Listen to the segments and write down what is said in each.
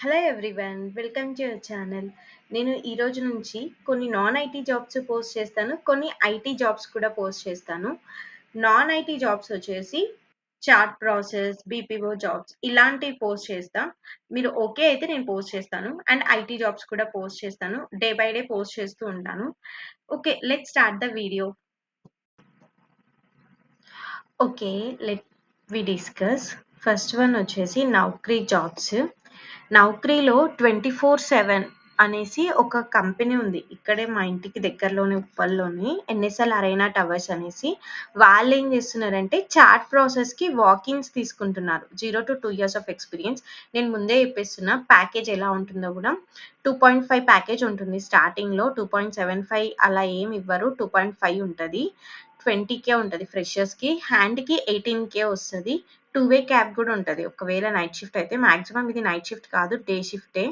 Hello everyone, welcome to your channel. నేను ఈ రోజు నుంచి కొన్ని నాన్ ఐటీ జాబ్స్ పోస్ట్ చేస్తాను, కొన్ని ఐటీ జాబ్స్ కూడా పోస్ట్ చేస్తాను. నాన్ ఐటీ జాబ్స్ వచ్చేసి చార్ట్ ప్రాసెస్, బీపీఓ జాబ్స్ ఇలాంటివి పోస్ట్ చేస్తా. మీరు ఓకే అయితే నేను పోస్ట్ చేస్తాను. అండ్ ఐటీ జాబ్స్ కూడా పోస్ట్ చేస్తాను. డే బై డే పోస్ట్ చేస్తూ ఉంటాను. Okay, let start the video. Okay, let we discuss. First one వచ్చేసి నౌకరీ జాబ్స్. నౌకరీలో 24/7 అనేసి ఒక కంపెనీ ఉంది, ఇక్కడే మా ఇంటికి దగ్గరలోనే ఉప్పల్లోని, ఎన్ఎస్ఎల్ అరైనా టవర్స్ అనేసి. వాళ్ళు ఏం చేస్తున్నారంటే చార్ట్ ప్రాసెస్కి వాకిన్స్ తీసుకుంటున్నారు. 0 to 2 years ఆఫ్ ఎక్స్పీరియన్స్. నేను ముందే చెప్పేస్తున్నా ప్యాకేజ్ ఎలా ఉంటుందో కూడా. 2.5 ప్యాకేజ్ ఉంటుంది స్టార్టింగ్లో. 2.75 అలా ఏమి ఇవ్వరు, 2.5 ఉంటుంది. 20K ఉంటుంది ఫ్రెషర్స్కి. హ్యాండ్కి 18K వస్తుంది. 2-way క్యాబ్ కూడా ఉంటుంది ఒకవేళ నైట్ షిఫ్ట్ అయితే. మాక్సిమం ఇది నైట్ షిఫ్ట్ కాదు, డే షిఫ్టే.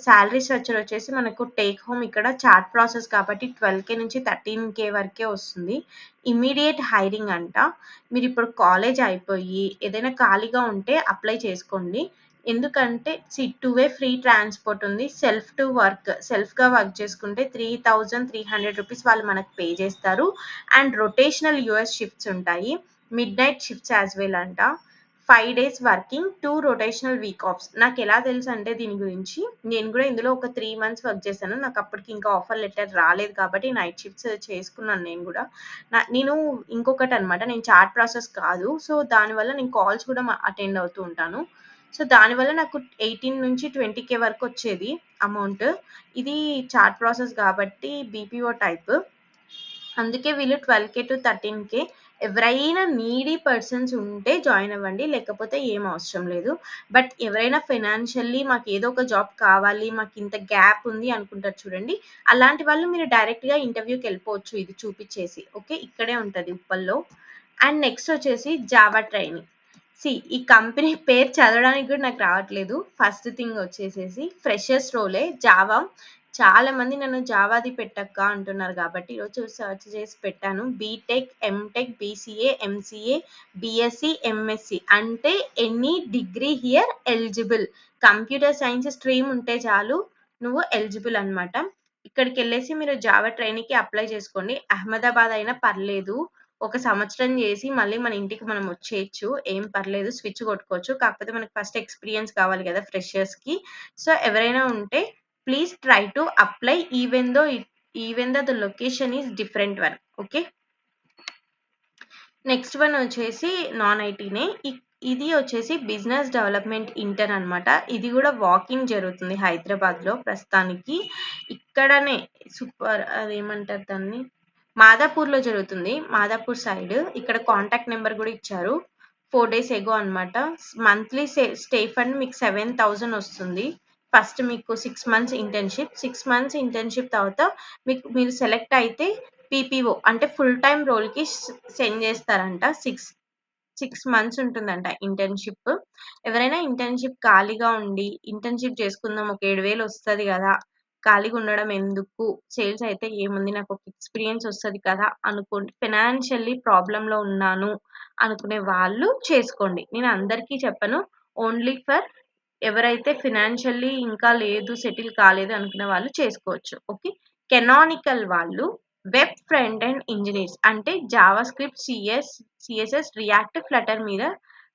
శాలరీ స్ట్రక్చర్ వచ్చేసి మనకు టేక్ హోమ్ ఇక్కడ చార్ట్ ప్రాసెస్ కాబట్టి 12K నుంచి 13K వరకే వస్తుంది. ఇమీడియట్ హైరింగ్ అంట. మీరు ఇప్పుడు కాలేజ్ అయిపోయి ఏదైనా ఖాళీగా ఉంటే అప్లై చేసుకోండి. ఎందుకంటే 2-way ఫ్రీ ట్రాన్స్పోర్ట్ ఉంది. సెల్ఫ్గా వర్క్ చేసుకుంటే 3,300 రూపీస్ వాళ్ళు మనకు పే చేస్తారు. అండ్ రొటేషనల్ యూఎస్ షిఫ్ట్స్ ఉంటాయి, mid night shifts as well అంట. 5 days working, 2 rotational week offs. నాకు ఎలా తెలుసు అంటే దీని గురించి, నేను కూడా ఇందులో ఒక 3 months వర్క్ చేశాను. నాకు అప్పటికి ఇంకా ఆఫర్ లెటర్ రాలేదు కాబట్టి నైట్ షిఫ్ట్స్ చేసుకున్నాను నేను కూడా. నేను ఇంకొకటి అనమాట, నేను చార్ట్ ప్రాసెస్ కాదు, సో దానివల్ల నేను కాల్స్ కూడా అటెండ్ అవుతూ ఉంటాను. సో దానివల్ల నాకు 18 నుంచి 20K వరకు వచ్చేది అమౌంట్. ఇది చార్ట్ ప్రాసెస్ కాబట్టి బీపీఓ టైప్, అందుకే వీళ్ళు 12K to 13K. ఎవరైనా నీడీ పర్సన్స్ ఉంటే జాయిన్ అవ్వండి, లేకపోతే ఏం అవసరం లేదు. బట్ ఎవరైనా ఫైనాన్షియల్లీ మాకు ఏదో ఒక జాబ్ కావాలి, మాకు ఇంత గ్యాప్ ఉంది అనుకుంటారు చూడండి, అలాంటి వాళ్ళు మీరు డైరెక్ట్గా ఇంటర్వ్యూకి వెళ్ళిపోవచ్చు ఇది చూపించేసి. ఓకే, ఇక్కడే ఉంటుంది ఉప్పల్లో. అండ్ నెక్స్ట్ వచ్చేసి జావా ట్రైనింగ్. ఈ కంపెనీ పేరు చదవడానికి కూడా నాకు రావట్లేదు. ఫస్ట్ థింగ్ వచ్చేసేసి ఫ్రెషర్స్ రోలే, జావా. చాలా మంది నన్ను జావాది పెట్టక్క అంటున్నారు కాబట్టి ఈరోజు సర్చ్ చేసి పెట్టాను. BTech, MTech, BCA, MCA, BSc, MSc అంటే any degree here eligible. Computer science stream ఉంటే చాలు, నువ్వు ఎలిజిబుల్ అనమాట. ఇక్కడికి వెళ్ళేసి మీరు జావా ట్రైనింగ్కి అప్లై చేసుకోండి. అహ్మదాబాద్ అయినా పర్లేదు, 1 సంవత్సరం చేసి మళ్ళీ మన ఇంటికి మనం వచ్చేయచ్చు, ఏం పర్లేదు, స్విచ్ కొట్టుకోవచ్చు. కాకపోతే మనకు ఫస్ట్ ఎక్స్పీరియన్స్ కావాలి కదా ఫ్రెషర్స్కి. సో ఎవరైనా ఉంటే please try to apply even though the location is different one. Okay, next one వచ్చేసి నాన్ ఐటీనే. ఇది వచ్చేసి బిజినెస్ డెవలప్మెంట్ ఇంటర్న్ అనమాట. ఇది కూడా వాకింగ్ జరుగుతుంది హైదరాబాద్లో ప్రస్తుతానికి. ఇక్కడనే సూపర్, అదేమంటారు దాన్ని, మాదాపూర్లో జరుగుతుంది, మాదాపూర్ సైడ్. ఇక్కడ కాంటాక్ట్ నెంబర్ కూడా ఇచ్చారు. 4 days ఎగో అనమాట. మంత్లీ స్టే ఫండ్ మీకు 7,000 వస్తుంది. ఫస్ట్ మీకు 6 months ఇంటర్న్షిప్. 6 months ఇంటర్న్షిప్ తర్వాత మీరు సెలెక్ట్ అయితే పీపీఓ అంటే ఫుల్ టైమ్ రోల్కి సెండ్ చేస్తారంట. 6 months ఉంటుందంట ఇంటర్న్షిప్. ఎవరైనా ఇంటర్న్షిప్ ఖాళీగా ఉండి ఇంటర్న్షిప్ చేసుకుందాం, ఒక 7,000 వస్తుంది కదా, ఖాళీగా ఉండడం ఎందుకు, సేల్స్ అయితే ఏముంది, నాకు ఒక ఎక్స్పీరియన్స్ వస్తుంది కదా అనుకోండి, ఫైనాన్షియల్లీ ప్రాబ్లంలో ఉన్నాను అనుకునే వాళ్ళు చేసుకోండి. నేను అందరికీ చెప్పను, ఓన్లీ ఫర్ ఎవరైతే ఫైనాన్షియల్లీ ఇంకా లేదు, సెటిల్ కాలేదు అనుకునే వాళ్ళు చేసుకోవచ్చు. ఓకే, కెనానికల్ వాళ్ళు వెబ్ ఫ్రంట్ అండ్ ఇంజనీర్స్ అంటే Java script, CSS, react, Flutter మీద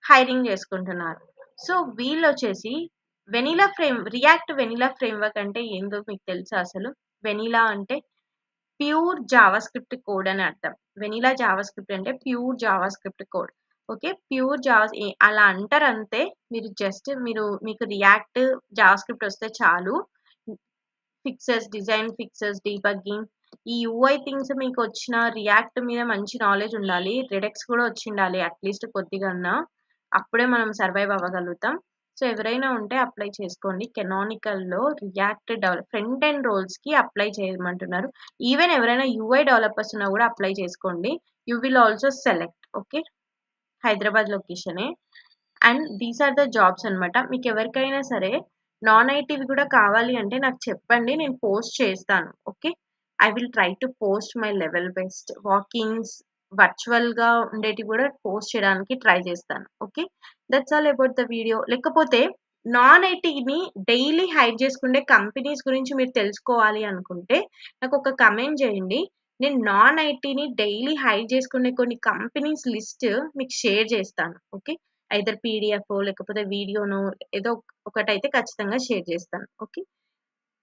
హైరింగ్ చేసుకుంటున్నారు. సో వీళ్ళు వచ్చేసి రియాక్ట్ వెనిలా ఫ్రేమ్వర్క్ అంటే ఏందో మీకు తెలుసా అసలు? వెనిలా అంటే ప్యూర్ జావా స్క్రిప్ట్ కోడ్ అని అర్థం. వెనిలా జావా స్క్రిప్ట్ అంటే pure Java script code. Okay, pure Java అలా అంటారు అంతే. మీరు జస్ట్ మీకు రియాక్ట్, జావా స్క్రిప్ట్ వస్తే చాలు. డిజైన్ ఫిక్సెస్, డీబగ్గింగ్, ఈ యూఐ థింగ్స్ మీకు వచ్చిన, రియాక్ట్ మీద మంచి నాలెడ్జ్ ఉండాలి, రెడెక్స్ కూడా వచ్చి ఉండాలి అట్లీస్ట్ కొద్దిగా, అప్పుడే మనం సర్వైవ్ అవ్వగలుగుతాం. సో ఎవరైనా ఉంటే అప్లై చేసుకోండి. కెనానికల్లో రియాక్ట్ ఫ్రంట్ అండ్ రోల్స్కి అప్లై చేయమంటున్నారు. ఈవెన్ ఎవరైనా యూఐ డెవలపర్స్ ఉన్నా కూడా అప్లై చేసుకోండి. You will also select. Okay, Hyderabad లొకేషనే. And these are the jobs అనమాట. మీకు ఎవరికైనా సరే నాన్ ఐటీవి కూడా కావాలి అంటే నాకు చెప్పండి, నేను పోస్ట్ చేస్తాను. Okay, I will try to post my level best. Walkins, వర్చువల్గా ఉండేటివి కూడా పోస్ట్ చేయడానికి ట్రై చేస్తాను. Okay, that's all about the video. లేకపోతే నాన్ ఐటీని డైలీ హైడ్ చేసుకునే కంపెనీస్ గురించి మీరు తెలుసుకోవాలి అనుకుంటే నాకు ఒక కమెంట్ చేయండి. నేను నాన్ ఐటీని డైలీ హైడ్ చేసుకునే కొన్ని కంపెనీస్ లిస్ట్ మీకు షేర్ చేస్తాను. ఓకే, ఐదర్ పీడిఎఫ్ లేకపోతే వీడియోనో ఏదో ఒకటైతే ఖచ్చితంగా షేర్ చేస్తాను. Okay,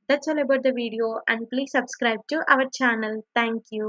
that's all about the video and please subscribe to our channel. Thank you.